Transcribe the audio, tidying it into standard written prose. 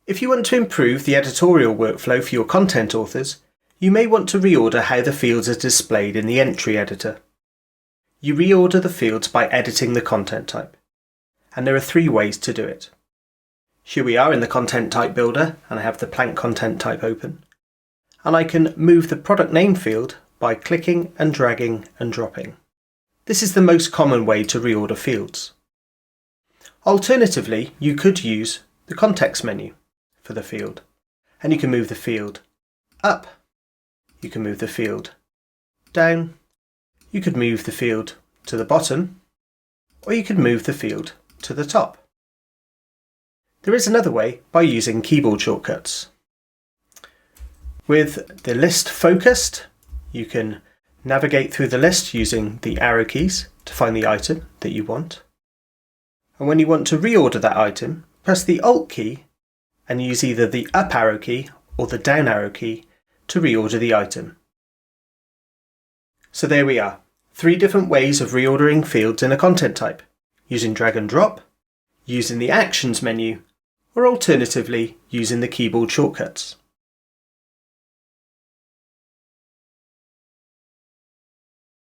If you want to improve the editorial workflow for your content authors, you may want to reorder how the fields are displayed in the entry editor. You reorder the fields by editing the content type, and there are 3 ways to do it. Here we are in the content type builder, and I have the blank content type open, and I can move the product name field by clicking and dragging and dropping. This is the most common way to reorder fields. Alternatively, you could use the context menu for the field, and you can move the field up, you can move the field down, you could move the field to the bottom, or you could move the field to the top. There is another way by using keyboard shortcuts. With the list focused, you can navigate through the list using the arrow keys to find the item that you want. And when you want to reorder that item, press the Alt key and use either the up arrow key or the down arrow key to reorder the item. So there we are, 3 different ways of reordering fields in a content type, using drag and drop, using the Actions menu, or alternatively using the keyboard shortcuts.